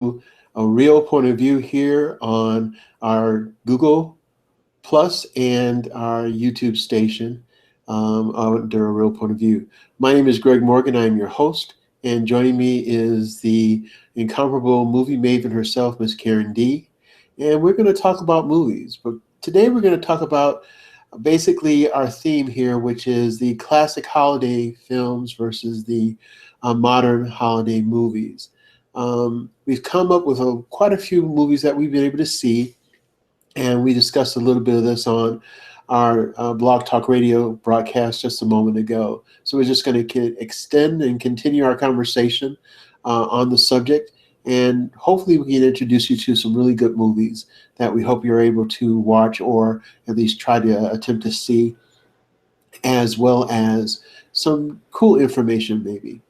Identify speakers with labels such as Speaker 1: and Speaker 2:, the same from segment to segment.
Speaker 1: a real point of view here on our Google Plus and our YouTube station under a real point of view. My name is Greg Morgan. I am your host, and joining me is the incomparable movie maven herself, Miss Karen D. And we're going to talk about movies, but today we're going to talk about basically our theme here, which is the classic holiday films versus the modern holiday movies. We've come up with quite a few movies that we've been able to see, and we discussed a little bit of this on our Blog Talk Radio broadcast just a moment ago. So we're just going to extend and continue our conversation on the subject, and hopefully we can introduce you to some really good movies that we hope you're able to watch or at least try to attempt to see, as well as some cool information maybe.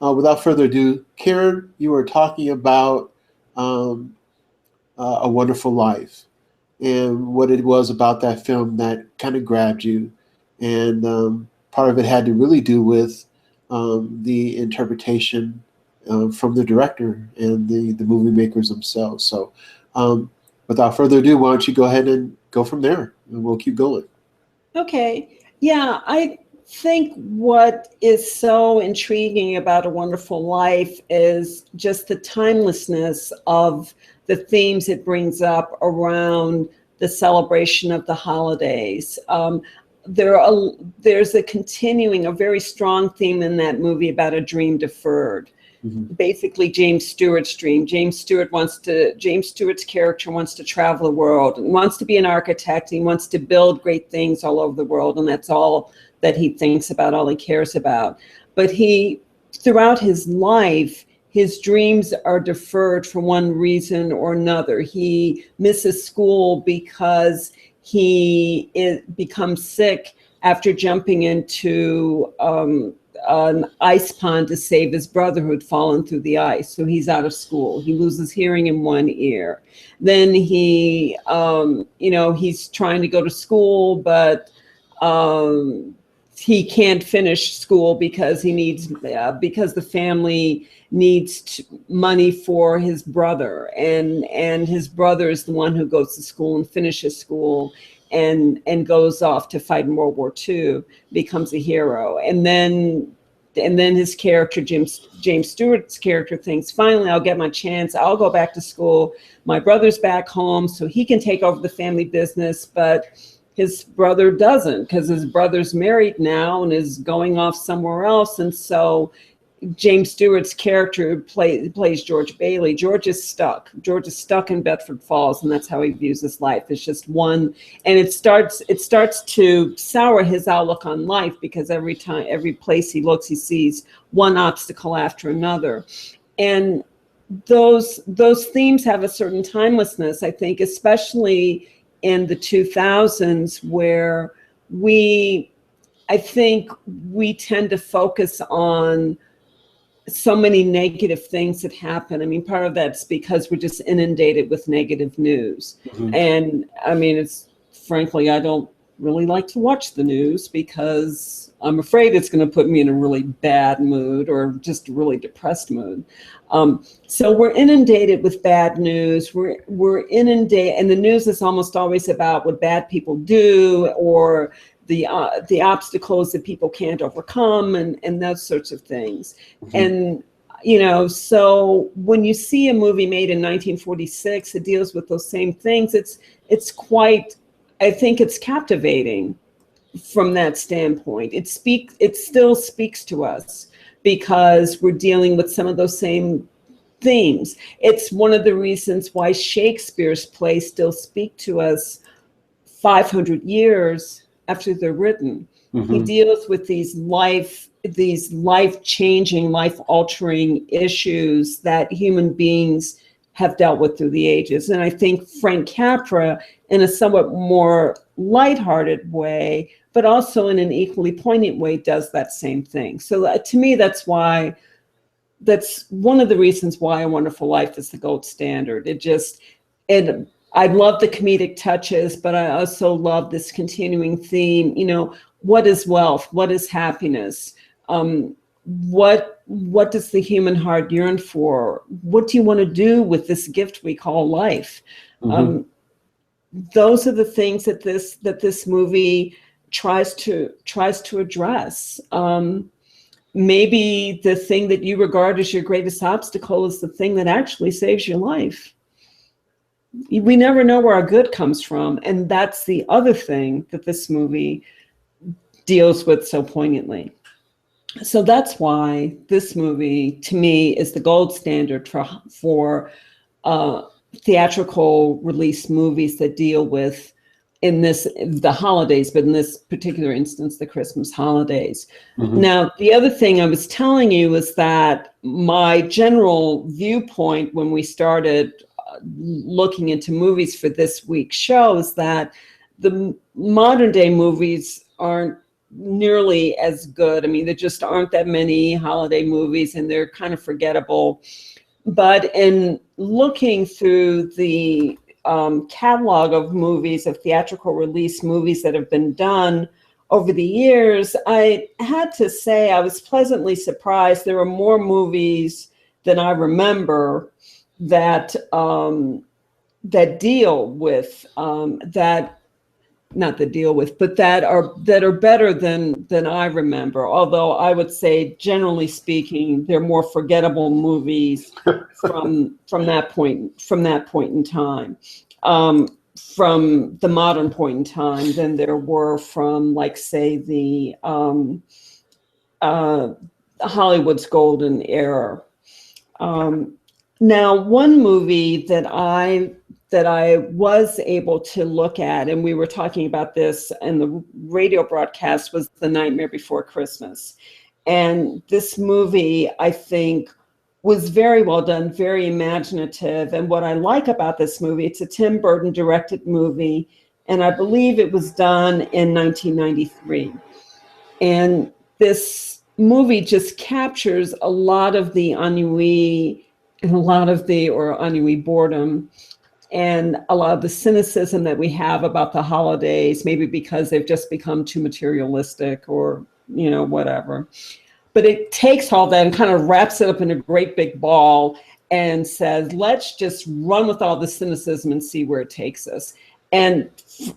Speaker 1: Without further ado, Karen, you were talking about A Wonderful Life and what it was about that film that kind of grabbed you. And part of it had to really do with the interpretation from the director and the movie makers themselves. So without further ado, why don't you go ahead and go from there, and we'll keep going.
Speaker 2: Okay. Yeah, I think what is so intriguing about A Wonderful Life is just the timelessness of the themes it brings up around the celebration of the holidays. There's a very strong theme in that movie about a dream deferred. Mm-hmm. Basically, James Stewart's dream. James Stewart's character wants to travel the world and wants to be an architect. He wants to build great things all over the world, and that's all that he thinks about, all he cares about. But throughout his life, his dreams are deferred for one reason or another. He misses school because he becomes sick after jumping into an ice pond to save his brother who had fallen through the ice. So he's out of school. He loses hearing in one ear. Then he's trying to go to school, but he can't finish school because because the family needs money for his brother, and his brother is the one who goes to school and finishes school and goes off to fight in World War II, becomes a hero. And then his character, James Stewart's character, thinks, finally, I'll get my chance. I'll go back to school. My brother's back home, so he can take over the family business. But his brother doesn't, because his brother's married now and is going off somewhere else. And so James Stewart's character plays George Bailey. George is stuck in Bedford Falls, and that's how he views his life. It's just one, and it starts to sour his outlook on life, because every place he looks, he sees one obstacle after another. And those themes have a certain timelessness, I think, especially in the 2000s, where I think we tend to focus on so many negative things that happen. I mean, part of that's because we're just inundated with negative news. Mm-hmm. And I mean, frankly, I don't really like to watch the news because I'm afraid it's going to put me in a really bad mood or just a really depressed mood. So we're inundated with bad news. We're inundated, and the news is almost always about what bad people do or the obstacles that people can't overcome and those sorts of things. Mm-hmm. And, so when you see a movie made in 1946 that deals with those same things, I think it's captivating from that standpoint. It still speaks to us because we're dealing with some of those same themes. It's one of the reasons why Shakespeare's plays still speak to us 500 years after they're written. Mm-hmm. He deals with these life-changing, life-altering issues that human beings have dealt with through the ages. And I think Frank Capra, in a somewhat more lighthearted way, but also in an equally poignant way, does that same thing. So to me, that's one of the reasons why A Wonderful Life is the gold standard. I love the comedic touches, but I also love this continuing theme. What is wealth? What is happiness? what does the human heart yearn for? What do you want to do with this gift we call life?
Speaker 1: Mm-hmm.
Speaker 2: Those are the things that this movie tries to address. Maybe the thing that you regard as your greatest obstacle is the thing that actually saves your life. We never know where our good comes from, and that's the other thing that this movie deals with so poignantly. So that's why this movie, to me, is the gold standard for theatrical release movies that deal with, in the holidays, but in this particular instance, the Christmas holidays.
Speaker 1: Mm-hmm.
Speaker 2: Now, the other thing I was telling you was that my general viewpoint when we started looking into movies for this week's show is that the modern day movies aren't nearly as good. I mean, there just aren't that many holiday movies, and they're kind of forgettable. But in looking through the catalog of movies, of theatrical release movies that have been done over the years, I had to say I was pleasantly surprised. There are more movies than I remember that that deal with that. Not that deal with, but that are better than I remember. Although I would say, generally speaking, they're more forgettable movies from that point in time, from the modern point in time, than there were from, like, say, the Hollywood's golden era. Now, one movie that I was able to look at, and we were talking about this in the radio broadcast, was The Nightmare Before Christmas. And this movie, I think, was very well done, very imaginative. And what I like about this movie, it's a Tim Burton directed movie, and I believe it was done in 1993. And this movie just captures a lot of the ennui and ennui boredom, and a lot of the cynicism that we have about the holidays, maybe because they've just become too materialistic or, whatever. But it takes all that and kind of wraps it up in a great big ball and says, let's just run with all the cynicism and see where it takes us. And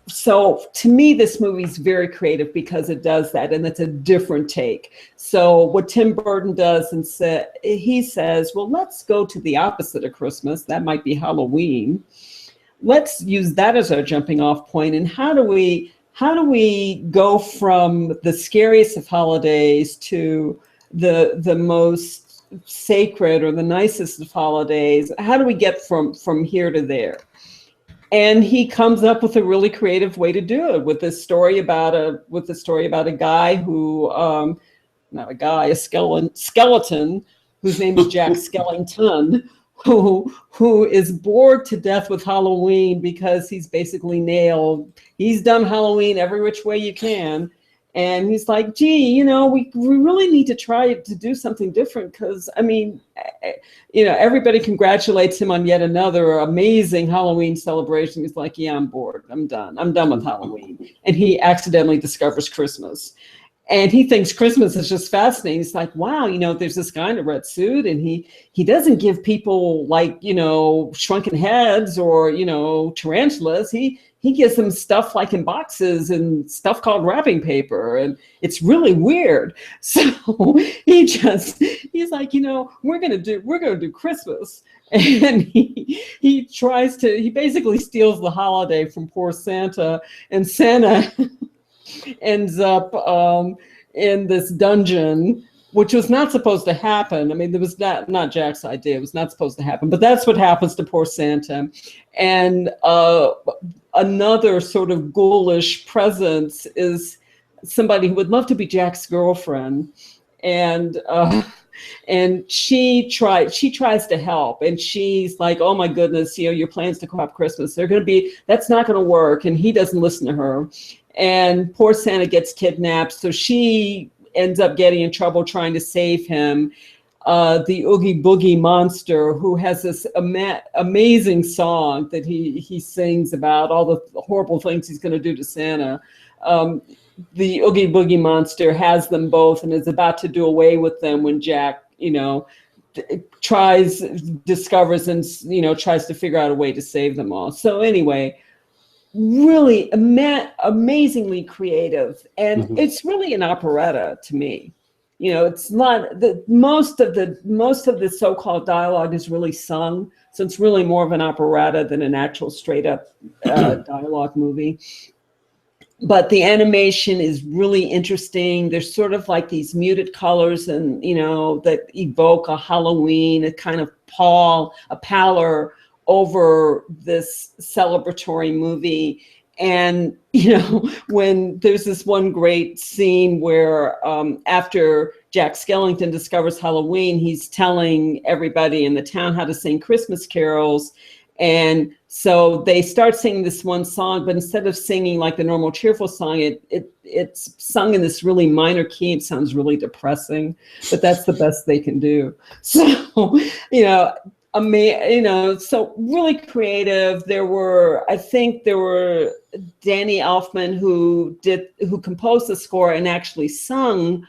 Speaker 2: so to me, this movie is very creative because it does that, and it's a different take. So what Tim Burton does, he says, well, let's go to the opposite of Christmas. That might be Halloween. Let's use that as our jumping off point. And how do we go from the scariest of holidays to the most sacred or the nicest of holidays? How do we get from here to there? And he comes up with a really creative way to do it with this story about a guy who, not a guy, a skeleton whose name is Jack Skellington, who is bored to death with Halloween because he's basically nailed. He's done Halloween every which way you can. And he's like, gee, we really need to try to do something different because, everybody congratulates him on yet another amazing Halloween celebration. He's like, yeah, I'm bored. I'm done. I'm done with Halloween. And he accidentally discovers Christmas. And he thinks Christmas is just fascinating. He's like, wow, there's this guy in a red suit, and he doesn't give people shrunken heads or, tarantulas. He gives them stuff like in boxes and stuff called wrapping paper. And it's really weird. So he's like, we're going to do Christmas. And he basically steals the holiday from poor Santa, and Santa ends up in this dungeon, which was not supposed to happen. I mean, there was not Jack's idea. It was not supposed to happen, but that's what happens to poor Santa. And another sort of ghoulish presence is somebody who would love to be Jack's girlfriend. And she tries to help, and she's like, oh my goodness, your plans to co-op Christmas, that's not going to work. And he doesn't listen to her. And poor Santa gets kidnapped. So she ends up getting in trouble trying to save him. The Oogie Boogie monster, who has this amazing song that he sings about all the horrible things he's going to do to Santa. the Oogie Boogie monster has them both and is about to do away with them when Jack, discovers and, tries to figure out a way to save them all. So anyway, really amazingly creative. And it's really an operetta to me. It's not most of the so-called dialogue is really sung. So it's really more of an operetta than an actual straight up dialogue movie. But the animation is really interesting. There's sort of like these muted colors and, that evoke a Halloween, a kind of pallor over this celebratory movie. And, when there's this one great scene where after Jack Skellington discovers Halloween, he's telling everybody in the town how to sing Christmas carols. And so they start singing this one song, but instead of singing like the normal cheerful song, it's sung in this really minor key. It sounds really depressing, but that's the best they can do. So, so really creative. I think there were Danny Elfman who composed the score and actually sung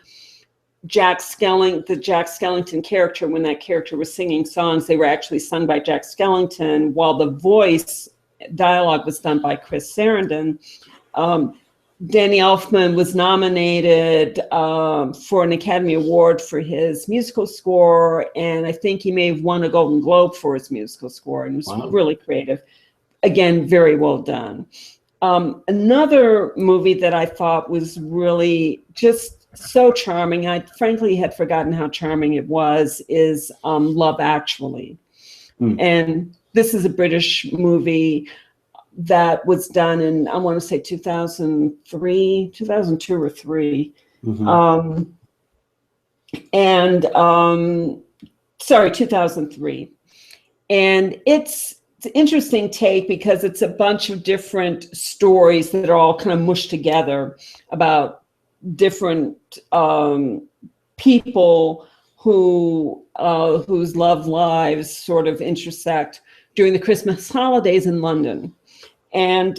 Speaker 2: the Jack Skellington character. When that character was singing songs, they were actually sung by Jack Skellington, while the voice dialogue was done by Chris Sarandon. Danny Elfman was nominated for an Academy Award for his musical score, and I think he may have won a Golden Globe for his musical score, and it was really creative. Again, very well done. Another movie that I thought was really just so charming, I frankly had forgotten how charming it was, is Love Actually. And this is a British movie that was done in, I want to say 2002 or 3. 2003. And it's an interesting take because it's a bunch of different stories that are all kind of mushed together about different people whose love lives sort of intersect during the Christmas holidays in London. And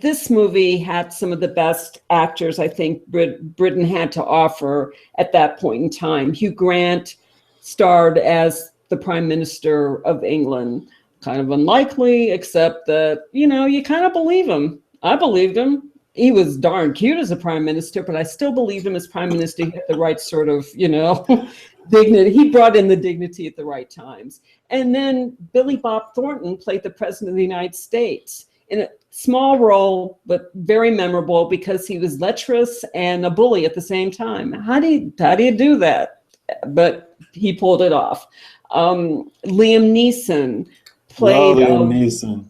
Speaker 2: this movie had some of the best actors I think Britain had to offer at that point in time. Hugh Grant starred as the Prime Minister of England. Kind of unlikely, except that, you kind of believe him. I believed him. He was darn cute as a prime minister, but I still believed him as prime minister. He had the right sort of, dignity. He brought in the dignity at the right times. And then Billy Bob Thornton played the president of the United States in a small role, but very memorable because he was lecherous and a bully at the same time. How do you do that? But he pulled it off. Liam Neeson played.
Speaker 1: Liam Neeson.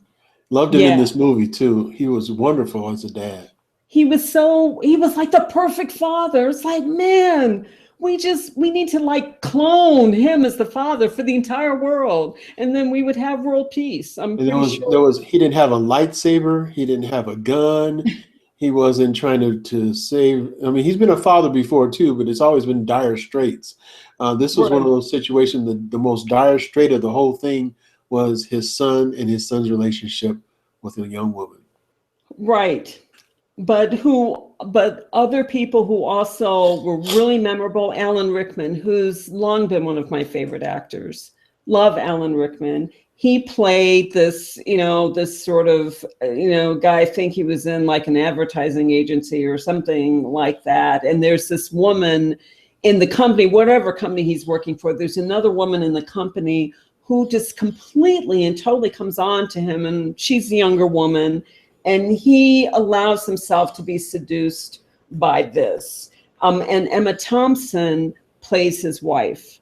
Speaker 1: Loved him in this movie too. He was wonderful as a dad.
Speaker 2: He was like the perfect father. It's like, man, we need to like clone him as the father for the entire world. And then we would have world peace. He
Speaker 1: didn't have a lightsaber. He didn't have a gun. He wasn't trying to save. I mean, he's been a father before too, but it's always been dire straits. This was one of those situations, the most dire strait of the whole thing was his son and his son's relationship with a young woman.
Speaker 2: Right. But other people who also were really memorable, Alan Rickman, who's long been one of my favorite actors. Love Alan Rickman. He played this, this sort of, guy, I think he was in like an advertising agency or something like that. And there's this woman in the company, whatever company he's working for, there's another woman in the company who just completely and totally comes on to him. And she's a younger woman. And he allows himself to be seduced by this. And Emma Thompson plays his wife.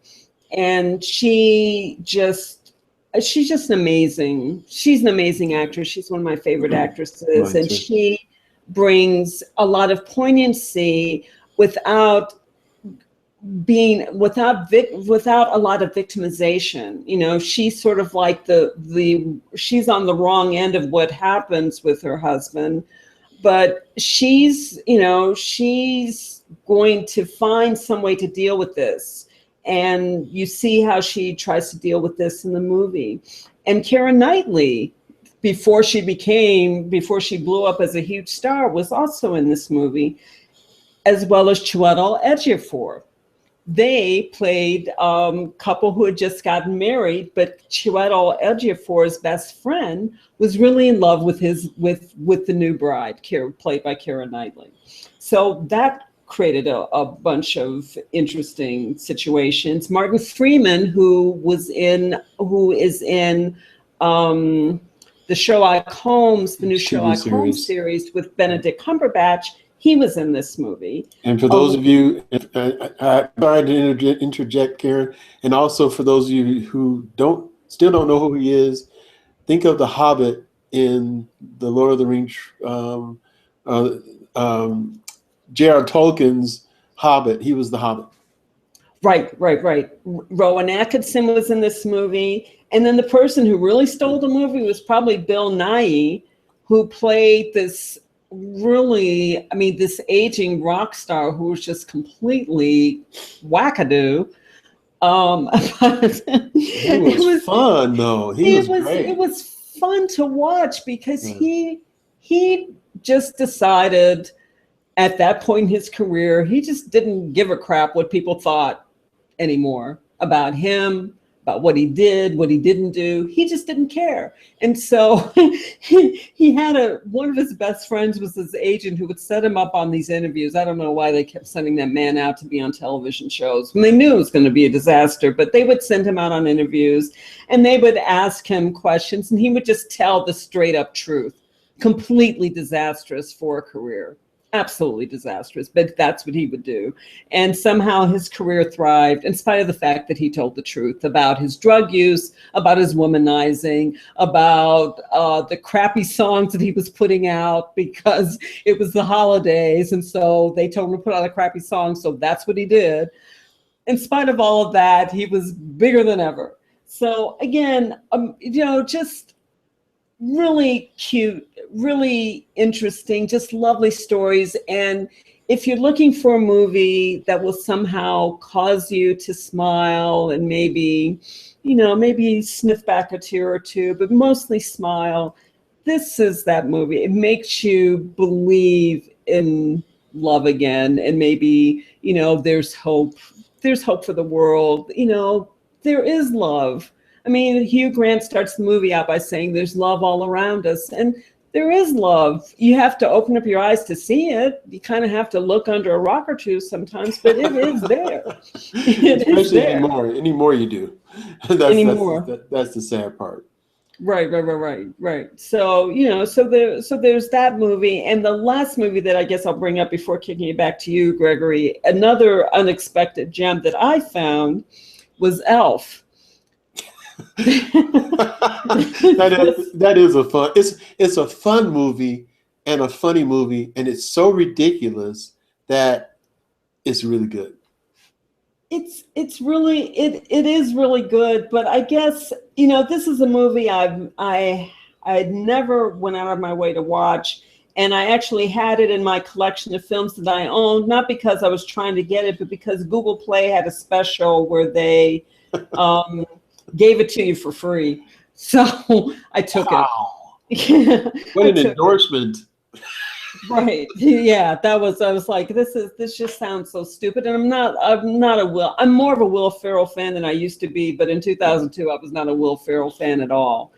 Speaker 2: And she's just she's an amazing actress. She's one of my favorite actresses. And she brings a lot of poignancy without a lot of victimization. She's sort of like she's on the wrong end of what happens with her husband, but she's going to find some way to deal with this. And you see how she tries to deal with this in the movie. And Keira Knightley before she blew up as a huge star, was also in this movie, as well as Chiwetel Ejiofor. They played couple who had just gotten married, but Chiwetel Ejiofor's best friend was really in love with the new bride, played by Keira Knightley. So that created a bunch of interesting situations. Martin Freeman, who is in the Sherlock Holmes, the new Sherlock Holmes series with Benedict Cumberbatch, he was in this movie.
Speaker 1: And for those of you, I'm sorry to interject, Karen, and also for those of you who still don't know who he is, think of the Hobbit in the Lord of the Rings, J.R. Tolkien's Hobbit. He was the Hobbit.
Speaker 2: Right. Rowan Atkinson was in this movie. And then the person who really stole the movie was probably Bill Nighy, who played this aging rock star who was just completely wackadoo.
Speaker 1: It was fun, though. Great.
Speaker 2: It was fun to watch because he just decided at that point in his career, he just didn't give a crap what people thought anymore about him, about what he did, what he didn't do. He just didn't care. And so he had one of his best friends was his agent who would set him up on these interviews. I don't know why they kept sending that man out to be on television shows when they knew it was going to be a disaster, but they would send him out on interviews and they would ask him questions and he would just tell the straight up truth. Completely disastrous for a career. Absolutely disastrous, but that's what he would do. And somehow his career thrived in spite of the fact that he told the truth about his drug use, about his womanizing, about the crappy songs that he was putting out because it was the holidays. And so they told him to put out a crappy song. So that's what he did. In spite of all of that, he was bigger than ever. So again, just really cute, really interesting, just lovely stories. And if you're looking for a movie that will somehow cause you to smile and maybe sniff back a tear or two, but mostly smile, this is that movie. It makes you believe in love again. And maybe, there's hope. There's hope for the world. There is love. I mean, Hugh Grant starts the movie out by saying there's love all around us. And there is love. You have to open up your eyes to see it. You kind of have to look under a rock or two sometimes, but it is there.
Speaker 1: Especially anymore you do. That's the sad part.
Speaker 2: Right. So, there's that movie. And the last movie that I guess I'll bring up before kicking it back to you, Gregory, another unexpected gem that I found was Elf.
Speaker 1: that is a fun. It's a fun movie and a funny movie, and it's so ridiculous that it's really good.
Speaker 2: It is really good, but I guess this is a movie I never went out of my way to watch, and I actually had it in my collection of films that I owned, not because I was trying to get it, but because Google Play had a special where they gave it to you for free. So I took it.
Speaker 1: What an endorsement.
Speaker 2: Right. Yeah, I was like, this just sounds so stupid. And I'm more of a Will Ferrell fan than I used to be, but in 2002 I was not a Will Ferrell fan at all.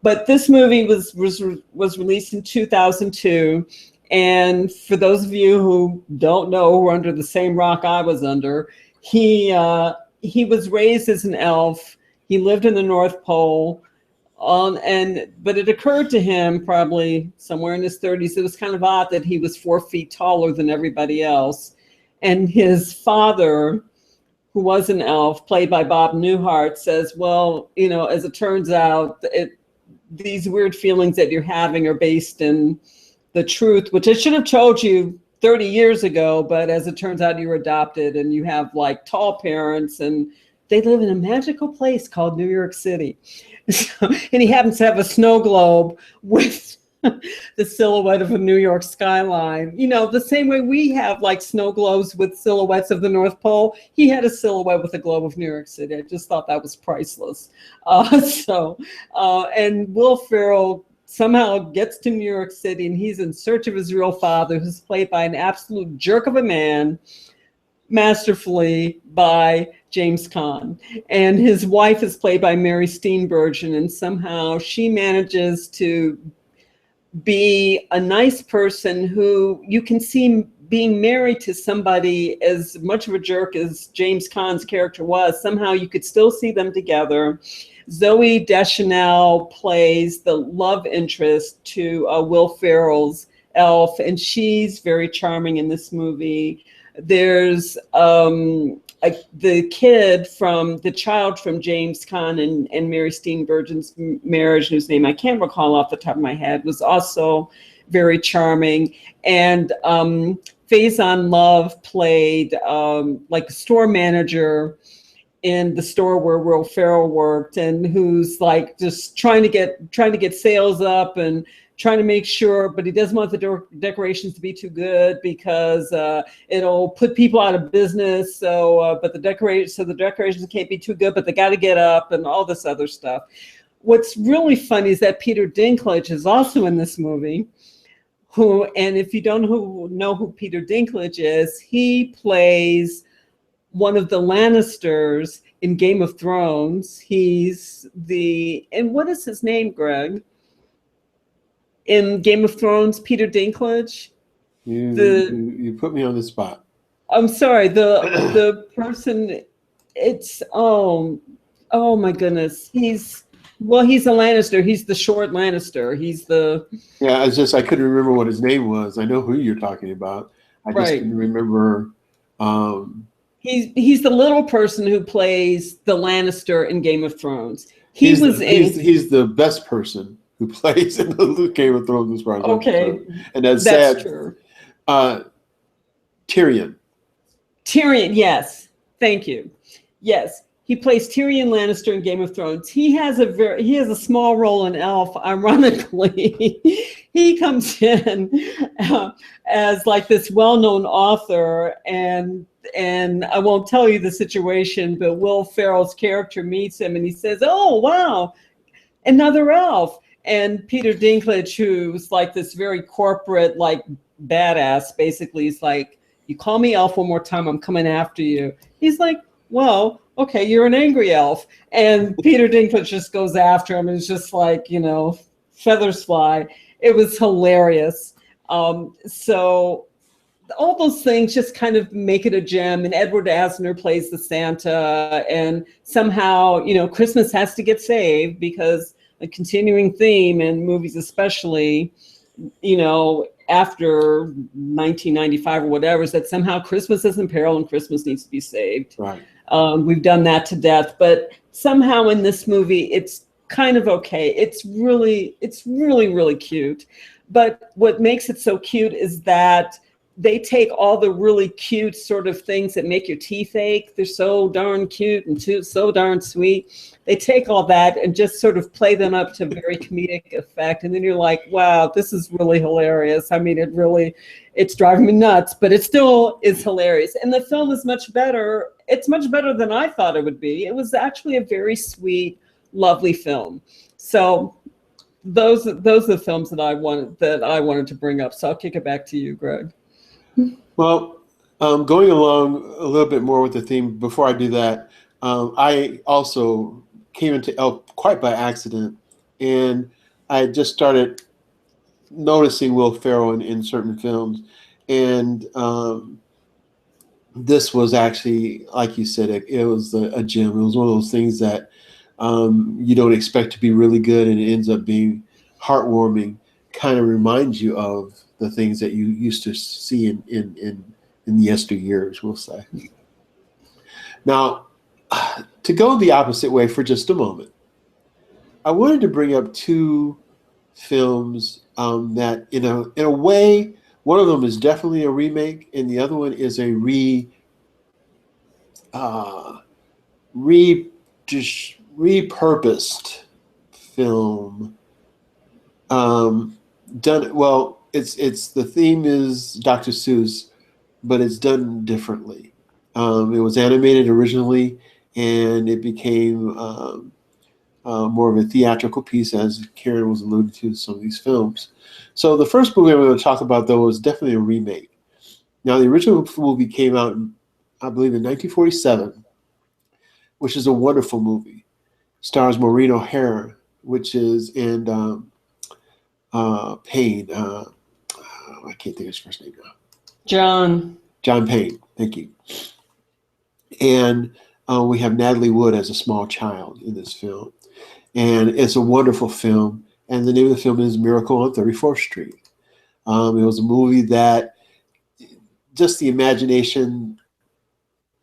Speaker 2: But this movie was released in 2002. And for those of you who don't know, who are under the same rock I was under, he was raised as an elf. He lived in the North Pole, but it occurred to him probably somewhere in his 30s, it was kind of odd that he was 4 feet taller than everybody else. And his father, who was an elf, played by Bob Newhart, says, well, as it turns out, these weird feelings that you're having are based in the truth, which I should have told you 30 years ago, but as it turns out, you're adopted and you have like tall parents and they live in a magical place called New York City. And he happens to have a snow globe with the silhouette of a New York skyline. You know, the same way we have like snow globes with silhouettes of the North Pole. He had a silhouette with a globe of New York City. I just thought that was priceless. And Will Ferrell somehow gets to New York City, and he's in search of his real father, who's played by an absolute jerk of a man, masterfully by James Caan. And his wife is played by Mary Steenburgen, and somehow she manages to be a nice person who you can see being married to somebody as much of a jerk as James Caan's character was. Somehow you could still see them together. Zoe Deschanel plays the love interest to Will Ferrell's Elf, and she's very charming in this movie. There's the child from James Caan and Mary Steenburgen's marriage, whose name I can't recall off the top of my head, was also very charming. And Faison Love played like a store manager in the store where Will Ferrell worked, and who's like just trying to get sales up and trying to make sure, but he doesn't want the decorations to be too good because it'll put people out of business. So the decorations can't be too good, but they got to get up and all this other stuff. What's really funny is that Peter Dinklage is also in this movie. And if you don't know who Peter Dinklage is, he plays one of the Lannisters in Game of Thrones. And what is his name, Greg? In Game of Thrones, Peter Dinklage.
Speaker 1: You put me on the spot.
Speaker 2: I'm sorry. The person. It's oh my goodness. He's a Lannister. He's the short Lannister.
Speaker 1: Yeah. I couldn't remember what his name was. I know who you're talking about. I just couldn't remember.
Speaker 2: He's the little person who plays the Lannister in Game of Thrones.
Speaker 1: He's the best person who plays in the Game of Thrones as far as I'm concerned. And that's sad.
Speaker 2: True.
Speaker 1: Tyrion.
Speaker 2: Yes. Thank you. Yes. He plays Tyrion Lannister in Game of Thrones. He has a small role in Elf. Ironically, he comes in as like this well-known author, and I won't tell you the situation, but Will Ferrell's character meets him and he says, "Oh, wow, another elf." And Peter Dinklage, who's like this very corporate, like badass, basically, he's like, "You call me elf one more time, I'm coming after you." He's like, "Well, okay, you're an angry elf." And Peter Dinklage just goes after him, and it's just like, feathers fly. It was hilarious. So all those things just kind of make it a gem. And Edward Asner plays the Santa, and somehow, Christmas has to get saved because a continuing theme in movies, especially, after 1995 or whatever, is that somehow Christmas is in peril and Christmas needs to be saved.
Speaker 1: Right.
Speaker 2: We've done that to death, but somehow in this movie, it's kind of okay. It's really, really cute. But what makes it so cute is that they take all the really cute sort of things that make your teeth ache. They're so darn cute and so darn sweet. They take all that and just sort of play them up to very comedic effect. And then you're like, wow, this is really hilarious. I mean, it's driving me nuts, but it still is hilarious. And the film is much better. It's much better than I thought it would be. It was actually a very sweet, lovely film. So those are the films that I wanted to bring up. So I'll kick it back to you, Greg.
Speaker 1: Well, going along a little bit more with the theme, before I do that, I also came into Elf quite by accident, and I just started noticing Will Ferrell in certain films, and this was actually, like you said, it was a gem. It was one of those things that you don't expect to be really good, and it ends up being heartwarming. Kind of reminds you of the things that you used to see in the yesteryears, we'll say. Now, to go the opposite way for just a moment, I wanted to bring up two films that, in a way, one of them is definitely a remake, and the other one is a repurposed film. done well. It's the theme is Dr. Seuss, but it's done differently. It was animated originally, and it became more of a theatrical piece, as Karen was alluding to some of these films. So the first movie I'm going to talk about, though, is definitely a remake. Now, the original movie came out, I believe, in 1947, which is a wonderful movie. Stars Maureen O'Hara, which is and Payne. I can't think of his first name now.
Speaker 2: John.
Speaker 1: John Payne. Thank you. And we have Natalie Wood as a small child in this film. And it's a wonderful film. And the name of the film is Miracle on 34th Street. It was a movie that just the imagination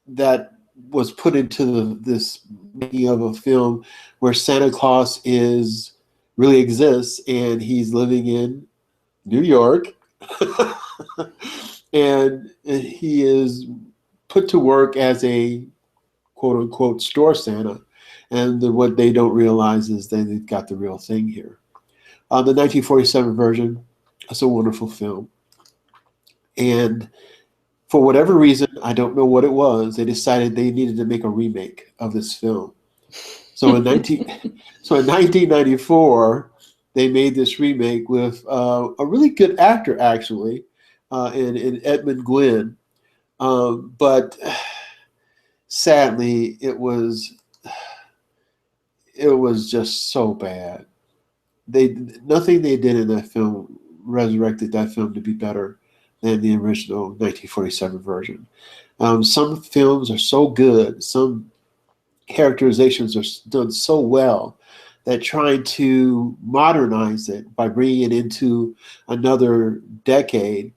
Speaker 1: that was put into this making of a film where Santa Claus is really exists and he's living in New York and he is put to work as a quote unquote store Santa. And what they don't realize is that they've got the real thing here. The 1947 version, it's a wonderful film. And for whatever reason, I don't know what it was, they decided they needed to make a remake of this film. So in 1994, they made this remake with a really good actor, actually, in Edmund Gwenn. But sadly, it was just so bad. Nothing they did in that film resurrected that film to be better than the original 1947 version. Some films are so good, some characterizations are done so well that trying to modernize it by bringing it into another decade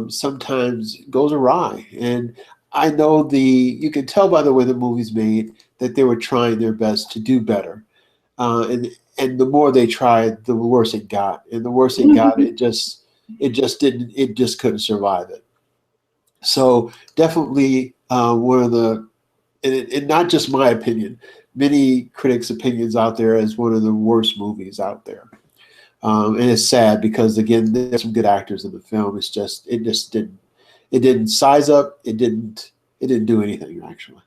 Speaker 1: sometimes goes awry. And I know you can tell by the way the movie's made that they were trying their best to do better. And the more they tried, the worse it got. And the worse it got, it just couldn't survive it. So definitely one of the, and not just my opinion, many critics' opinions out there as one of the worst movies out there. And it's sad because again, there's some good actors in the film. It just didn't size up. It didn't do anything actually.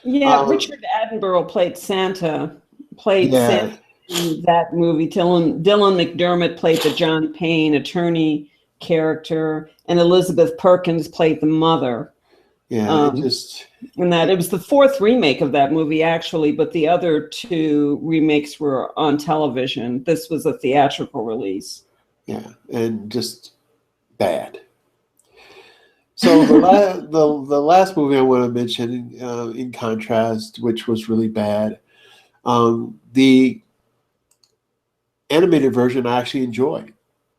Speaker 2: Yeah, Richard Attenborough played Santa.
Speaker 1: Yeah.
Speaker 2: In that movie. Dylan McDermott played the John Payne attorney character, and Elizabeth Perkins played the mother.
Speaker 1: Yeah,
Speaker 2: and that it was the fourth remake of that movie actually, but the other two remakes were on television. This was a theatrical release.
Speaker 1: Yeah, and just bad. So the last movie I want to mention, in contrast, which was really bad, the animated version I actually enjoyed,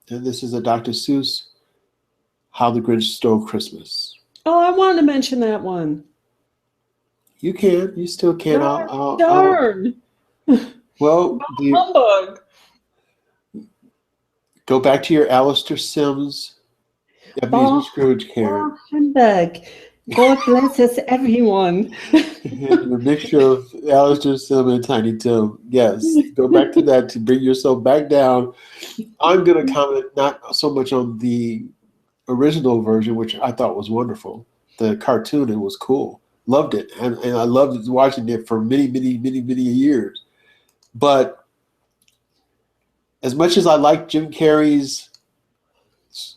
Speaker 1: and this is a Dr. Seuss, How the Grinch Stole Christmas.
Speaker 2: Oh, I wanted to mention that one.
Speaker 1: You still can.
Speaker 2: Darn.
Speaker 1: Well,
Speaker 2: humbug.
Speaker 1: Go back to your Alistair Sims, Ebenezer Scrooge, Karen.
Speaker 2: Humbug. God bless us, everyone.
Speaker 1: The mixture of Alistair Sim and Tiny Tim. Yes, go back to that to bring yourself back down. I'm going to comment not so much on the original version, which I thought was wonderful. The cartoon, it was cool. Loved it. And I loved watching it for many, many, many, many years. But as much as I like Jim Carrey's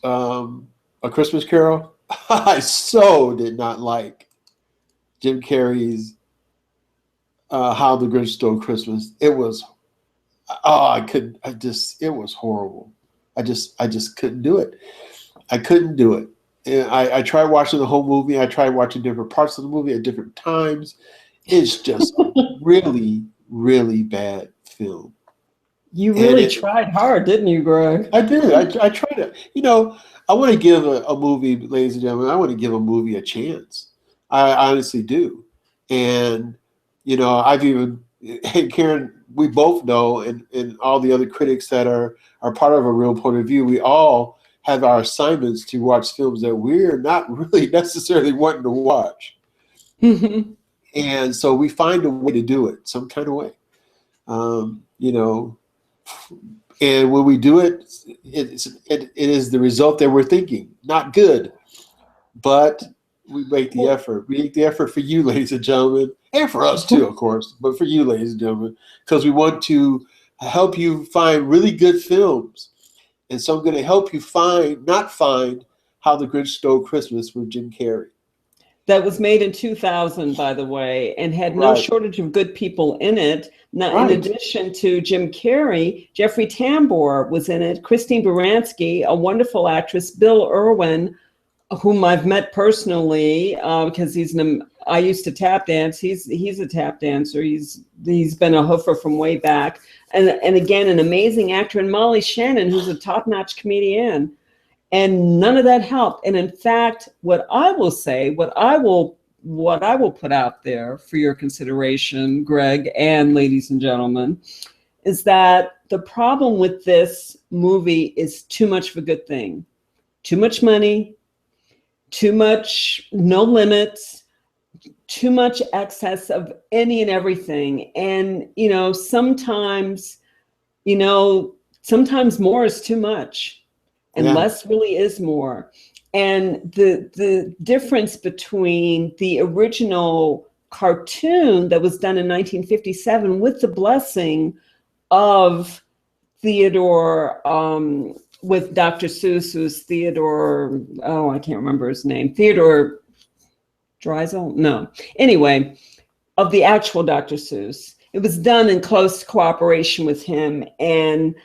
Speaker 1: A Christmas Carol, I so did not like Jim Carrey's How the Grinch Stole Christmas. It was, it was horrible. I just couldn't do it. I couldn't do it. And I tried watching the whole movie. I tried watching different parts of the movie at different times. It's just a really, really bad film.
Speaker 2: You really tried hard, didn't you, Greg?
Speaker 1: I did. I tried to. I want to give a movie, ladies and gentlemen, I want to give a movie a chance. I honestly do. And, I've even, hey, Karen, we both know, and all the other critics that are part of A Real Point of View, we all have our assignments to watch films that we're not really necessarily wanting to watch. And so we find a way to do it, some kind of way. And when we do it, it is the result that we're thinking. Not good, but we make the
Speaker 2: Well,
Speaker 1: effort. We make the effort for you, ladies and gentlemen, and for us too, of course, but for you, ladies and gentlemen, because we want to help you find really good films. And so I'm going to help you not find How the Grinch Stole Christmas with Jim Carrey.
Speaker 2: that was made in 2000, by the way, and had no
Speaker 1: Right,
Speaker 2: shortage of good people in it. Now, in
Speaker 1: right.
Speaker 2: addition to Jim Carrey, Jeffrey Tambor was in it, Christine Baranski, a wonderful actress, Bill Irwin, whom I've met personally because I used to tap dance. He's a tap dancer. He's been a hoofer from way back, and again an amazing actor, and Molly Shannon, who's a top-notch comedian. And none of that helped. And in fact, what I will say, what I will put out there for your consideration, Greg and ladies and gentlemen, is that the problem with this movie is too much of a good thing. Too much money, too much, no limits, too much excess of any and everything. And, sometimes more is too much and
Speaker 1: Yeah,
Speaker 2: less really is more. And the difference between the original cartoon that was done in 1957 with the blessing of Theodore, with Dr. Seuss, who's Theodore, oh, I can't remember his name, Theodore Dreiser? No. Anyway, of the actual Dr. Seuss. It was done in close cooperation with him, and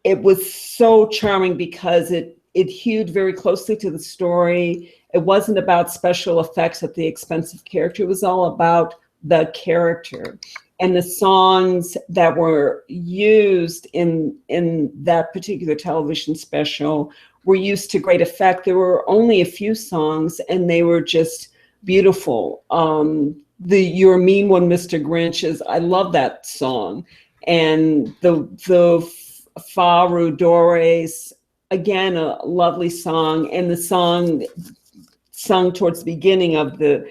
Speaker 2: it was so charming because it hewed very closely to the story. It wasn't about special effects at the expense of character. It was all about the character. And the songs that were used in that particular television special were used to great effect. There were only a few songs, and they were just beautiful. The "You're a Mean One, Mr. Grinch" I love that song, and the Fa Rudores, again a lovely song, and the song sung towards the beginning of the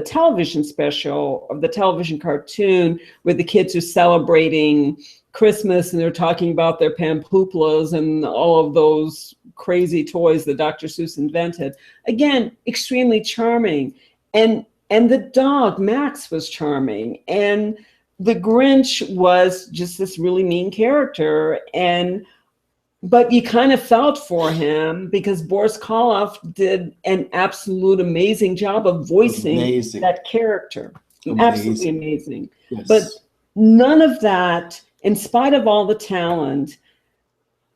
Speaker 2: television special, of the television cartoon, where the kids are celebrating Christmas and they're talking about their pampooplas and all of those crazy toys that Dr. Seuss invented. Again, extremely charming. And the dog, Max, was charming. And the Grinch was just this really mean character. But you kind of felt for him because Boris Karloff did an absolute amazing job of voicing
Speaker 1: Amazing.
Speaker 2: that character. Absolutely
Speaker 1: Amazing.
Speaker 2: amazing. But
Speaker 1: Yes.
Speaker 2: none of that, in spite of all the talent,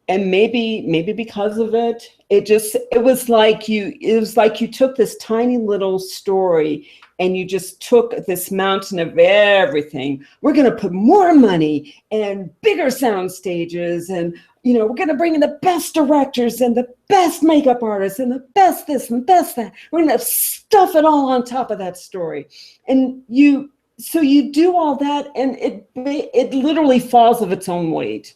Speaker 2: and maybe because of it, it was like you took this tiny little story and you just took this mountain of everything. We're going to put more money and bigger sound stages, and we're going to bring in the best directors and the best makeup artists and the best this and best that. We're going to stuff it all on top of that story. And you do all that, and it literally falls of its own weight.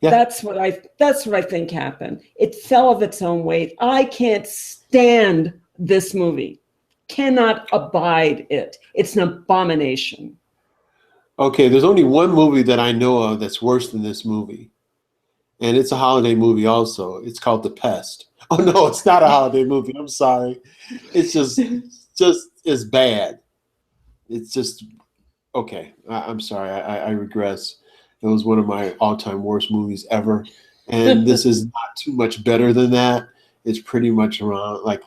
Speaker 1: Yeah.
Speaker 2: That's what I think happened. It fell of its own weight. I can't stand this movie. Cannot abide it. It's an abomination.
Speaker 1: Okay, there's only one movie that I know of that's worse than this movie. And it's a holiday movie also. It's called The Pest. Oh no, it's not a holiday movie. I'm sorry. It's just as bad. It's just okay. I'm sorry. I regress. It was one of my all-time worst movies ever. And this is not too much better than that. It's pretty much around like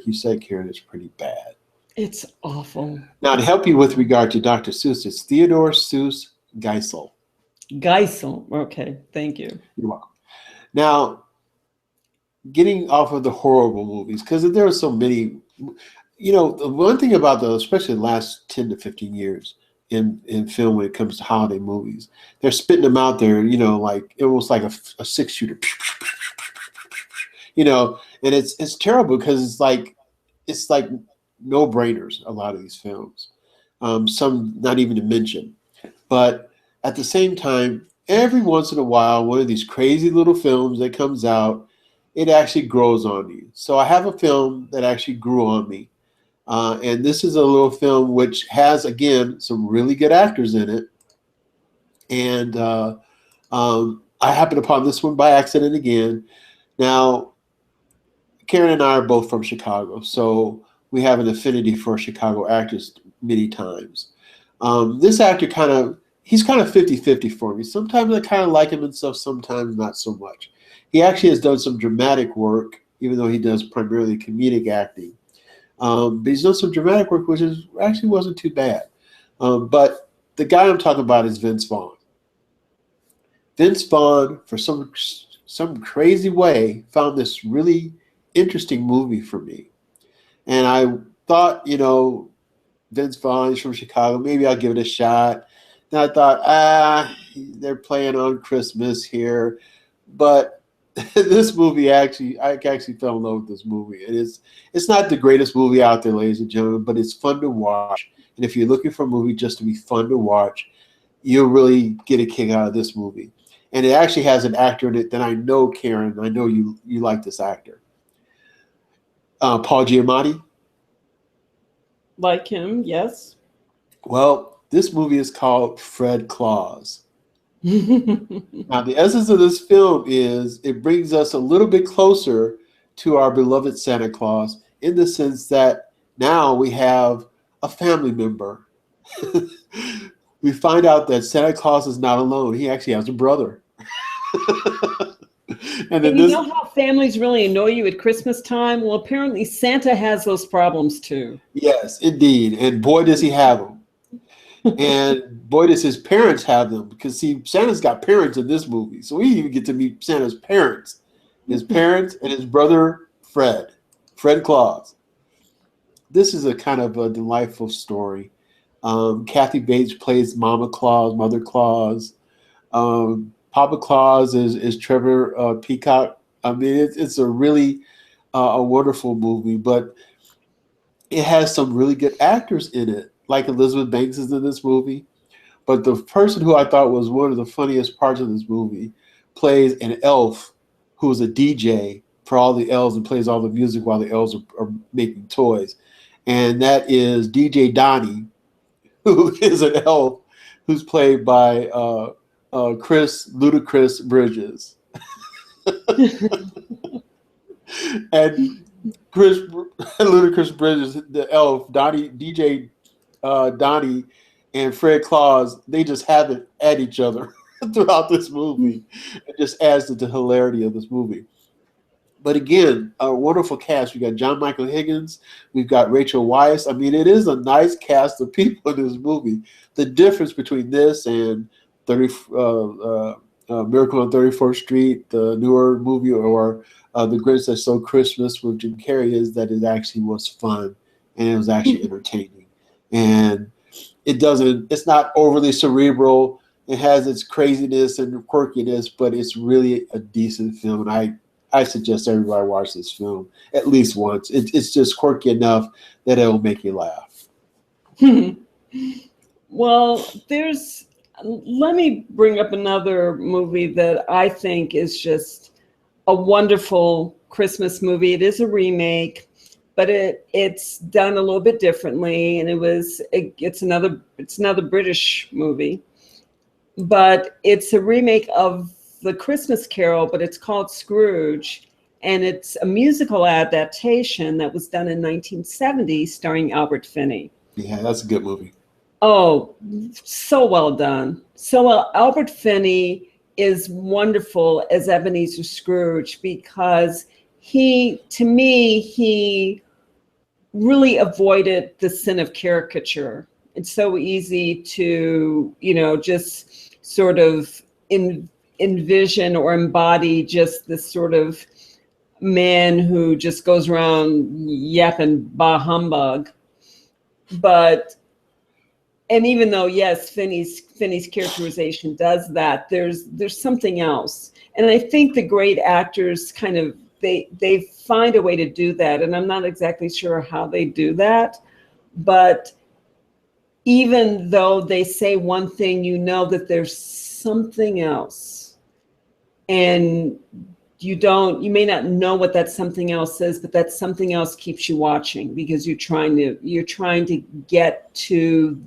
Speaker 1: you said, Karen, it's pretty bad.
Speaker 2: It's awful.
Speaker 1: Now to help you with regard to Dr. Seuss, it's Theodore Seuss Geisel.
Speaker 2: Geisel. Okay, thank you.
Speaker 1: You're welcome. Now, getting off of the horrible movies, because there are so many, the one thing about especially the last 10 to 15 years in film when it comes to holiday movies, they're spitting them out there, like almost like a six-shooter, and it's terrible because it's like no-brainers, a lot of these films. Some not even to mention. But at the same time, every once in a while, one of these crazy little films that comes out, it actually grows on you. So I have a film that actually grew on me. And this is a little film which has, again, some really good actors in it. And I happened upon this one by accident again. Now, Karen and I are both from Chicago, so we have an affinity for Chicago actors many times. This actor he's kind of 50-50 for me. Sometimes I kind of like him and stuff, sometimes not so much. He actually has done some dramatic work, even though he does primarily comedic acting. But he's done some dramatic work, which is actually wasn't too bad. But the guy I'm talking about is Vince Vaughn. Vince Vaughn, for some crazy way, found this really interesting movie for me. And I thought, Vince Vaughn is from Chicago. Maybe I'll give it a shot. And I thought, they're playing on Christmas here. But this movie I actually fell in love with this movie. It's not the greatest movie out there, ladies and gentlemen, but it's fun to watch. And if you're looking for a movie just to be fun to watch, you'll really get a kick out of this movie. And it actually has an actor in it that I know, Karen, I know you like this actor. Paul Giamatti.
Speaker 2: Like him, yes.
Speaker 1: Well, this movie is called Fred Claus. Now, the essence of this film is it brings us a little bit closer to our beloved Santa Claus in the sense that now we have a family member. We find out that Santa Claus is not alone. He actually has a brother. And then
Speaker 2: And you know how families really annoy you at Christmas time? Well, apparently Santa has those problems too.
Speaker 1: yes, indeed. And boy, does he have them. And boy, does his parents have them. Because, see, Santa's got parents in this movie. So we even get to meet Santa's parents. His parents and his brother, Fred Claus. This is a kind of a delightful story. Kathy Bates plays Mama Claus, Mother Claus. Papa Claus is Trevor Peacock. I mean, it's a really a wonderful movie, but it has some really good actors in it. Like Elizabeth Banks is in this movie. But the person who I thought was one of the funniest parts of this movie plays an elf who is a DJ for all the elves and plays all the music while the elves are making toys. And that is DJ Donnie, who is an elf who's played by Chris Ludacris Bridges. And Chris Ludacris Bridges, the elf, DJ Donnie, and Fred Claus, they just have it at each other throughout this movie. It just adds to the hilarity of this movie. But again, a wonderful cast. We got John Michael Higgins. We've got Rachel Weisz. I mean, it is a nice cast of people in this movie. The difference between this and Miracle on 34th Street, the newer movie, or The Grinch That Stole Christmas with Jim Carrey, is that it actually was fun and it was actually entertaining. And it's not overly cerebral. It has its craziness and quirkiness, but it's really a decent film. And I suggest everybody watch this film at least once. It's just quirky enough that it'll make you laugh.
Speaker 2: Well, let me bring up another movie that I think is just a wonderful Christmas movie. It is a remake, but it's done a little bit differently, and it's another British movie, but it's a remake of The Christmas Carol, but it's called Scrooge, and it's a musical adaptation that was done in 1970 starring Albert Finney.
Speaker 1: Yeah, that's a good movie.
Speaker 2: Oh, so well done. So well. Albert Finney is wonderful as Ebenezer Scrooge because he really avoided the sin of caricature. It's so easy to, just sort of envision or embody just this sort of man who just goes around yapping bah humbug. And even though, yes, Finney's characterization does that, there's something else. And I think the great actors kind of, they find a way to do that. And I'm not exactly sure how they do that. But even though they say one thing, that there's something else. And you may not know what that something else is, but that something else keeps you watching because you're trying to get to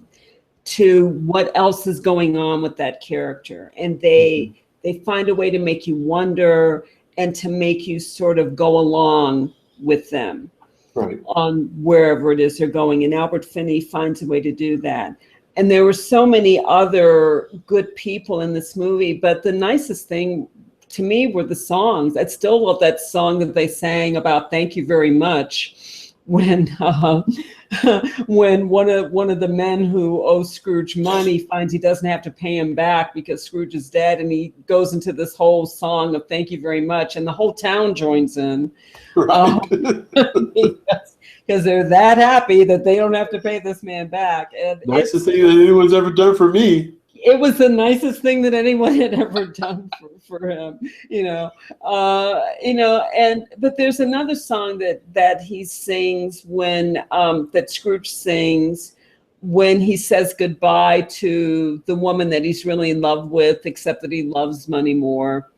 Speaker 2: what else is going on with that character. And they They find a way to make you wonder and to make you sort of go along with them
Speaker 1: Right.
Speaker 2: on wherever it is they're going. And Albert Finney finds a way to do that. And there were so many other good people in this movie, but the nicest thing to me were the songs. I still love that song that they sang about "Thank You Very Much" when when one of the men who owes Scrooge money finds he doesn't have to pay him back because Scrooge is dead, and he goes into this whole song of "Thank you very much," and the whole town joins in.
Speaker 1: Right.
Speaker 2: Because they're that happy that they don't have to pay this man back. And
Speaker 1: Nicest thing that anyone's ever done for me.
Speaker 2: it was the nicest thing that anyone had ever done for him, and but there's another song that he sings when that Scrooge sings when he says goodbye to the woman that he's really in love with, except that he loves money more.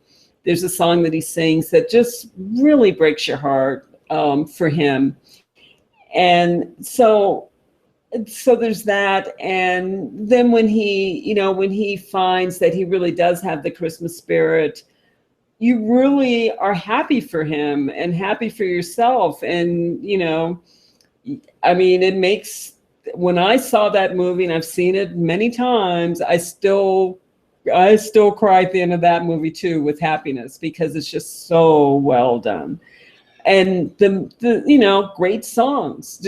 Speaker 2: There's a song that he sings that just really breaks your heart for him. And so there's that. And then when he finds that he really does have the Christmas spirit, you really are happy for him and happy for yourself. And, I mean, it makes, when I saw that movie, and I've seen it many times, I still cry at the end of that movie too, with happiness, because it's just so well done. And the great songs,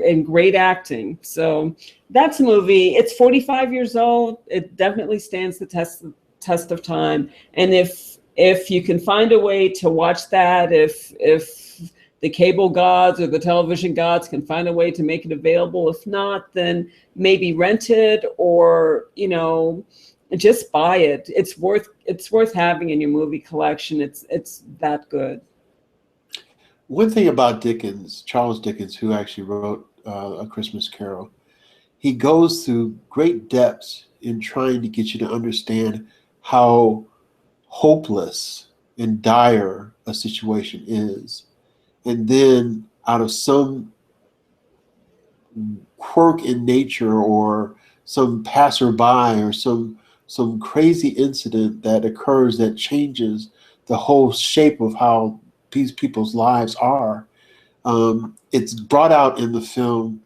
Speaker 2: and great acting. So that's a movie. It's 45 years old. It definitely stands the test of time. And if you can find a way to watch that, if the cable gods or the television gods can find a way to make it available, if not, then maybe rent it, or just buy it. It's worth having in your movie collection. It's that good.
Speaker 1: One thing about Dickens, Charles Dickens, who actually wrote A Christmas Carol, he goes through great depths in trying to get you to understand how hopeless and dire a situation is. And then out of some quirk in nature, or some passerby, or some crazy incident that occurs that changes the whole shape of how these people's lives are. It's brought out in the film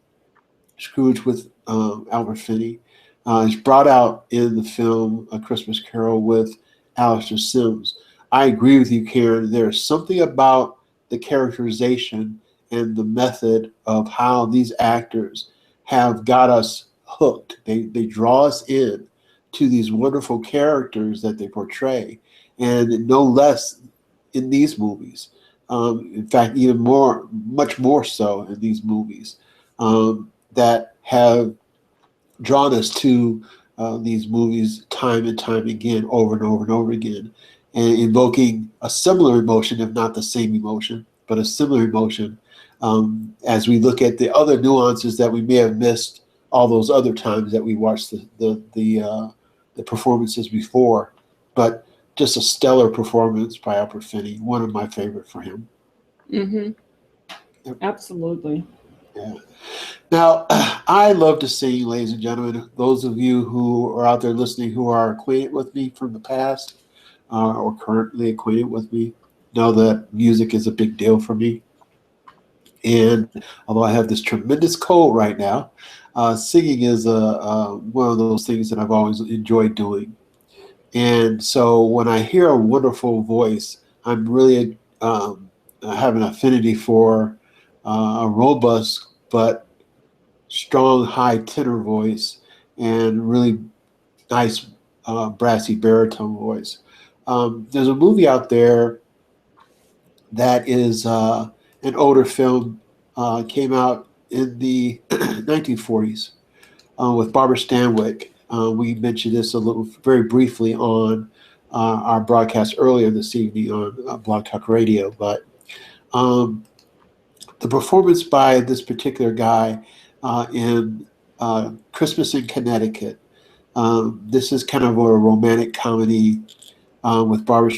Speaker 1: Scrooge with Albert Finney. It's brought out in the film A Christmas Carol with Alistair Sims. I agree with you, Karen. There's something about the characterization and the method of how these actors have got us hooked. They draw us in to these wonderful characters that they portray, and no less in these movies. In fact, much more so in these movies, that have drawn us to these movies time and time again, over and over and over again, and invoking a similar emotion, if not the same emotion, but a similar emotion, as we look at the other nuances that we may have missed all those other times that we watched the performances before. But just a stellar performance by Albert Finney, one of my favorite for him.
Speaker 2: Mm-hmm.
Speaker 1: Yep.
Speaker 2: Absolutely.
Speaker 1: Yeah. Now, I love to sing, ladies and gentlemen. Those of you who are out there listening who are acquainted with me from the past, or currently acquainted with me, know that music is a big deal for me. And although I have this tremendous cold right now, singing is one of those things that I've always enjoyed doing. And so when I hear a wonderful voice, I'm really have an affinity for a robust but strong high tenor voice, and really nice brassy baritone voice. There's a movie out there that is an older film, came out in the 1940s, with Barbara Stanwyck. We mentioned this a little, very briefly, on our broadcast earlier this evening on Blog Talk Radio. But the performance by this particular guy in Christmas in Connecticut. This is kind of a romantic comedy with Barbara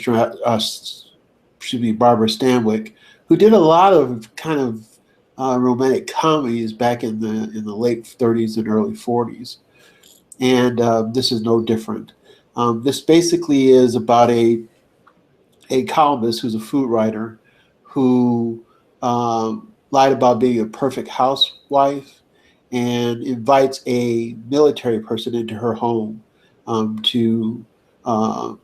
Speaker 1: Stanwyck, who did a lot of kind of romantic comedies back in the late 30s and early 40s, and this is no different. This basically is about a columnist who's a food writer who lied about being a perfect housewife and invites a military person into her home to uh,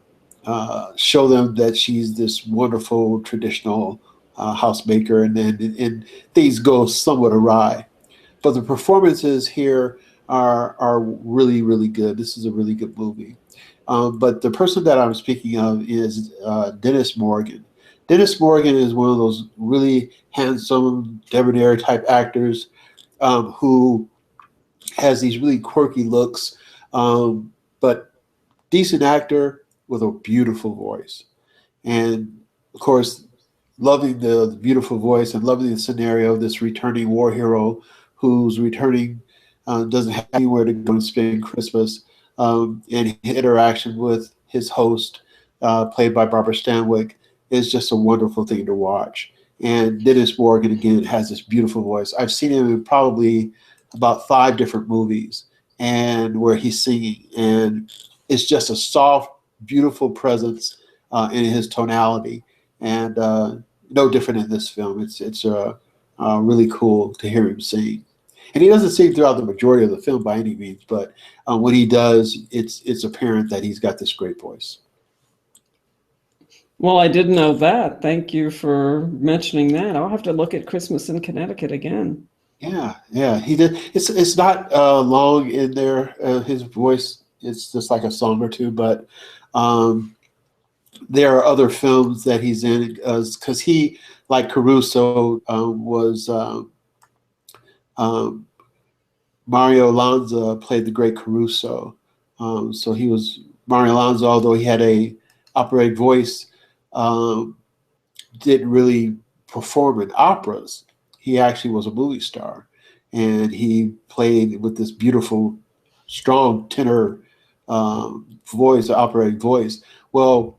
Speaker 1: show them that she's this wonderful traditional housemaker, and then and things go somewhat awry. But the performances here are really really good. This is a really good movie. But the person that I'm speaking of is Dennis Morgan. Dennis Morgan is one of those really handsome, debonair type actors who has these really quirky looks, but decent actor with a beautiful voice. And of course, loving the beautiful voice and loving the scenario of this returning war hero who's returning, doesn't have anywhere to go and spend Christmas, and his interaction with his host, played by Barbara Stanwyck, is just a wonderful thing to watch. And Dennis Morgan, again, has this beautiful voice. I've seen him in probably about 5 different movies and where he's singing, and it's just a soft, beautiful presence in his tonality, and no different in this film. It's really cool to hear him sing, and he doesn't sing throughout the majority of the film by any means, but when he does, it's apparent that he's got this great voice.
Speaker 2: Well, I didn't know that. Thank you for mentioning that. I'll have to look at Christmas in Connecticut again.
Speaker 1: Yeah, yeah, he did. It's not long in there. His voice, it's just like a song or two, but um, there are other films that he's in because he, like Caruso, was um, Mario Lanza played the great Caruso. So he was Mario Lanza, although he had a operatic voice, um, didn't really perform in operas. He actually was a movie star, and he played with this beautiful, strong tenor voice, operatic voice. Well,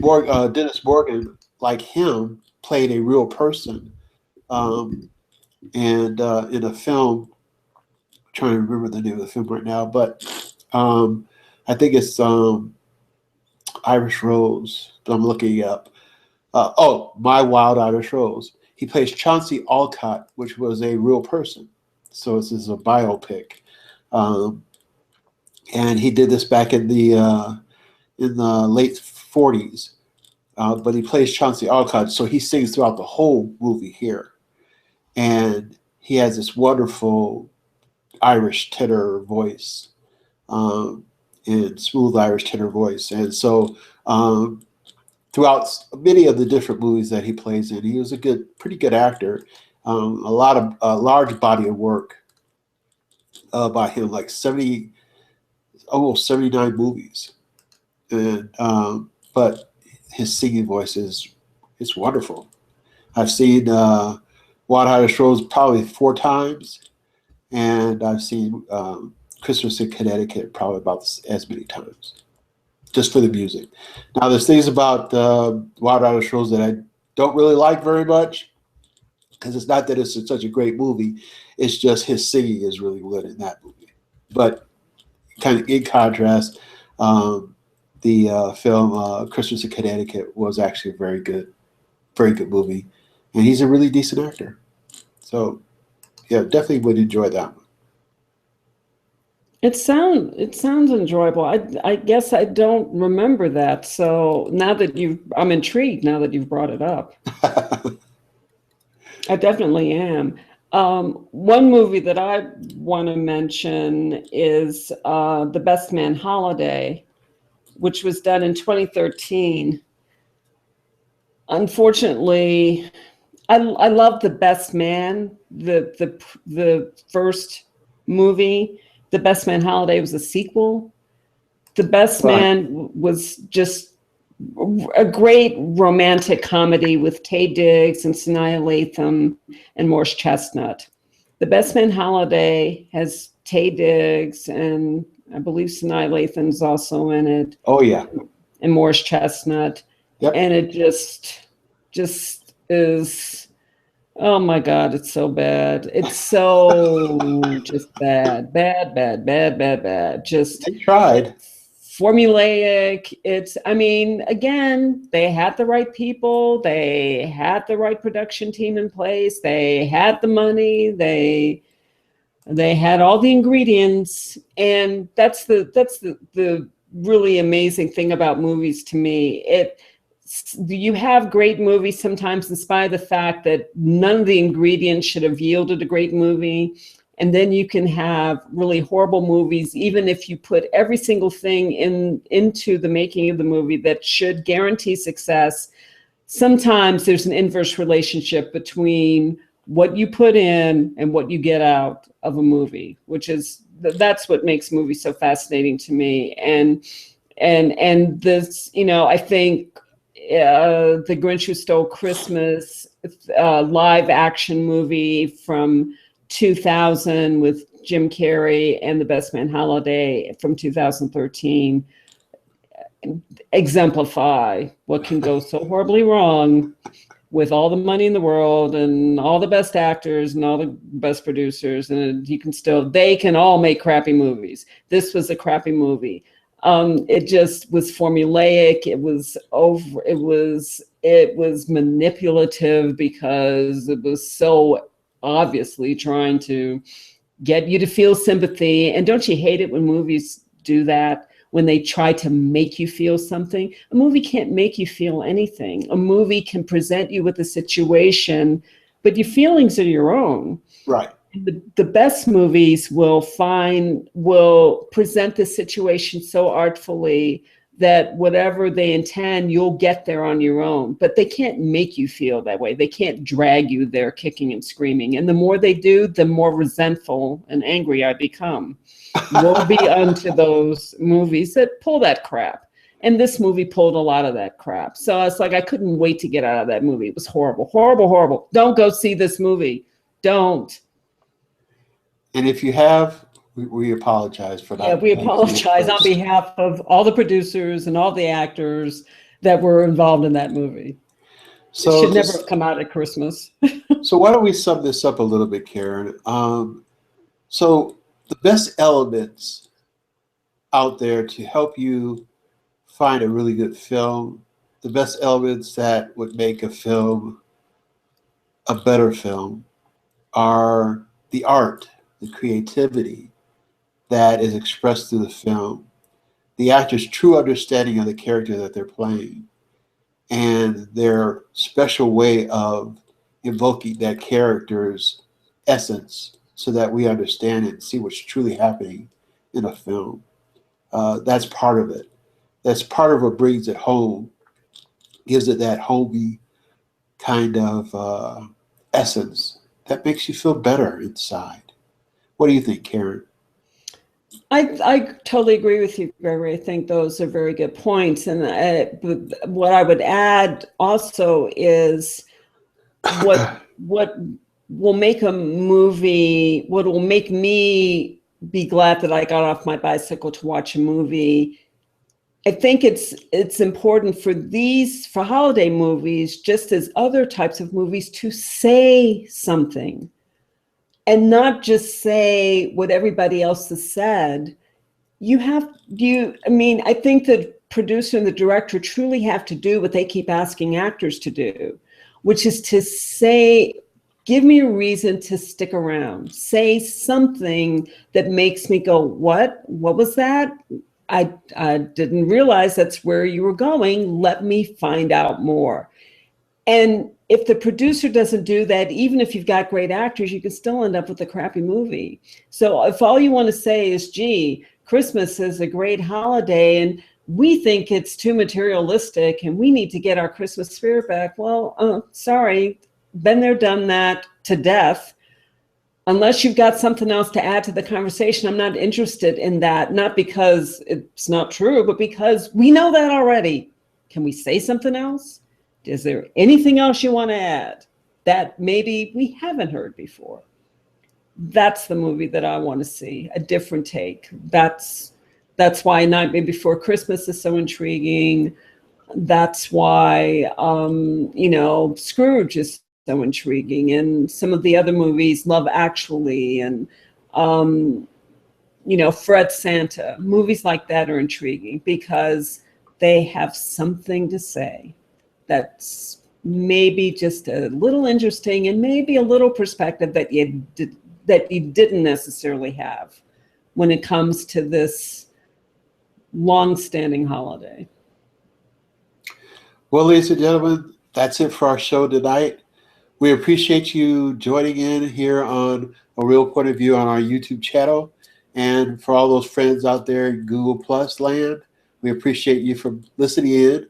Speaker 1: Dennis Morgan, like him, played a real person, um, and in a film, I'm trying to remember the name of the film right now, but I think it's Irish Rose. I'm looking it up. My Wild Irish Rose. He plays Chauncey Alcott, which was a real person. So this is a biopic, um, and he did this back in the late '40s. But he plays Chauncey Alcott, so he sings throughout the whole movie here, and he has this wonderful Irish tenor voice, um, and smooth Irish tenor voice, and so throughout many of the different movies that he plays in, he was pretty good actor. A large body of work by him, like 70, almost 79 movies, and but his singing voice is it's wonderful. I've seen Wild Irish Rose probably 4 times, and I've seen Christmas in Connecticut probably about as many times, just for the music. Now, there's things about Wild Irish Rose that I don't really like very much, because it's not that it's such a great movie. It's just his singing is really good in that movie. But kind of in contrast, um, the film Christmas in Connecticut was actually a very good movie, and he's a really decent actor. So yeah, definitely would enjoy that one.
Speaker 2: It sounds enjoyable. I guess I don't remember that. So now that I'm intrigued now that you've brought it up. I definitely am. One movie that I want to mention is The Best Man Holiday, which was done in 2013. Unfortunately, I love The Best Man, the first movie. The Best Man Holiday was a sequel. The Best
Speaker 1: Right.
Speaker 2: Man was just a great romantic comedy with Taye Diggs and Sanaa Lathan and Morris Chestnut. The Best Man Holiday has Taye Diggs, and I believe Sanaa Lathan's also in it,
Speaker 1: Oh yeah.
Speaker 2: and Morris Chestnut.
Speaker 1: Yep.
Speaker 2: And it just is, oh my God, it's so bad. It's so just bad, bad, bad, bad, bad, bad. Just
Speaker 1: They tried.
Speaker 2: formulaic. It's, I mean, again, they had the right people, they had the right production team in place, they had the money, they had all the ingredients, and that's the really amazing thing about movies to me. You have great movies sometimes in spite of the fact that none of the ingredients should have yielded a great movie. And then you can have really horrible movies, even if you put every single thing into the making of the movie that should guarantee success. Sometimes there's an inverse relationship between what you put in and what you get out of a movie, which is, that's what makes movies so fascinating to me. And this, you know, I think the Grinch Who Stole Christmas live action movie from 2000 with Jim Carrey and The Best Man Holiday from 2013 exemplify what can go so horribly wrong with all the money in the world and all the best actors and all the best producers, and you can still, they can all make crappy movies. This was a crappy movie. It just was formulaic. It was over. It was manipulative because it was so obviously trying to get you to feel sympathy. And don't you hate it when movies do that? When they try to make you feel something? A movie can't make you feel anything. A movie can present you with a situation, but your feelings are your own.
Speaker 1: Right.
Speaker 2: The best movies will present the situation so artfully that whatever they intend, you'll get there on your own. But they can't make you feel that way. They can't drag you there kicking and screaming. And the more they do, the more resentful and angry I become. Woe be unto those movies that pull that crap. And this movie pulled a lot of that crap. So it's like, I couldn't wait to get out of that movie. It was horrible, horrible, horrible. Don't go see this movie. Don't.
Speaker 1: And if you have, we apologize for that.
Speaker 2: Yeah, we apologize on behalf of all the producers and all the actors that were involved in that movie. So it should never have come out at Christmas.
Speaker 1: So why don't we sum this up a little bit, Karen? So the best elements out there to help you find a really good film, the best elements that would make a film a better film, are the art, the creativity that is expressed through the film, the actor's true understanding of the character that they're playing, and their special way of invoking that character's essence so that we understand it and see what's truly happening in a film. That's part of it. That's part of what brings it home, gives it that homey kind of essence that makes you feel better inside. What do you think, Karen?
Speaker 2: I totally agree with you, Gregory. I think those are very good points. And what I would add also is what will make a movie, what will make me be glad that I got off my bicycle to watch a movie. I think it's important for holiday movies, just as other types of movies, to say something. And not just say what everybody else has said. I mean, I think the producer and the director truly have to do what they keep asking actors to do, which is to say, give me a reason to stick around. Say something that makes me go, what? What was that? I didn't realize that's where you were going. Let me find out more. And if the producer doesn't do that, even if you've got great actors, you can still end up with a crappy movie. So if all you want to say is, gee, Christmas is a great holiday and we think it's too materialistic and we need to get our Christmas spirit back. Well, sorry, been there, done that to death. Unless you've got something else to add to the conversation, I'm not interested in that. Not because it's not true, but because we know that already. Can we say something else? Is there anything else you want to add that maybe we haven't heard before? That's the movie that I want to see, a different take. That's why Nightmare Before Christmas is so intriguing. That's why, Scrooge is so intriguing. And some of the other movies, Love Actually, and Fred Santa, movies like that are intriguing because they have something to say that's maybe just a little interesting and maybe a little perspective that you didn't necessarily have when it comes to this long-standing holiday.
Speaker 1: Well, ladies and gentlemen, that's it for our show tonight. We appreciate you joining in here on A Real Point of View on our YouTube channel. And for all those friends out there in Google Plus land, we appreciate you for listening in.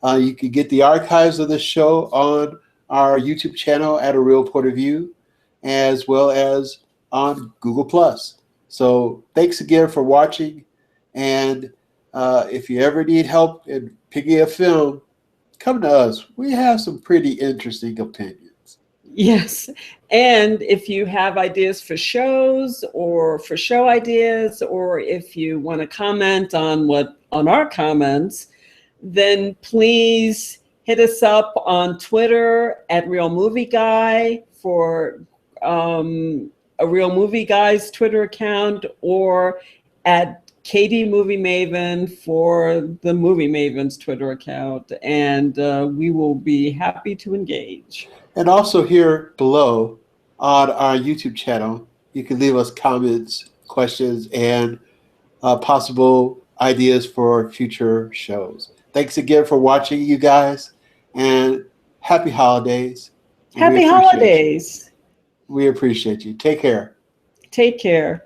Speaker 1: You can get the archives of the show on our YouTube channel at A Real Point of View, as well as on Google Plus. So thanks again for watching. And if you ever need help in picking a film, come to us. We have some pretty interesting opinions.
Speaker 2: Yes. And if you have ideas for shows or for show ideas, or if you want to comment on our comments, then please hit us up on Twitter at Real Movie Guy for a Real Movie Guy's Twitter account, or at Katie Movie Maven for the Movie Maven's Twitter account, and we will be happy to engage.
Speaker 1: And also here below on our YouTube channel, you can leave us comments, questions, and possible ideas for future shows. Thanks again for watching, you guys, and happy holidays.
Speaker 2: Happy holidays.
Speaker 1: We appreciate you. Take care.
Speaker 2: Take care.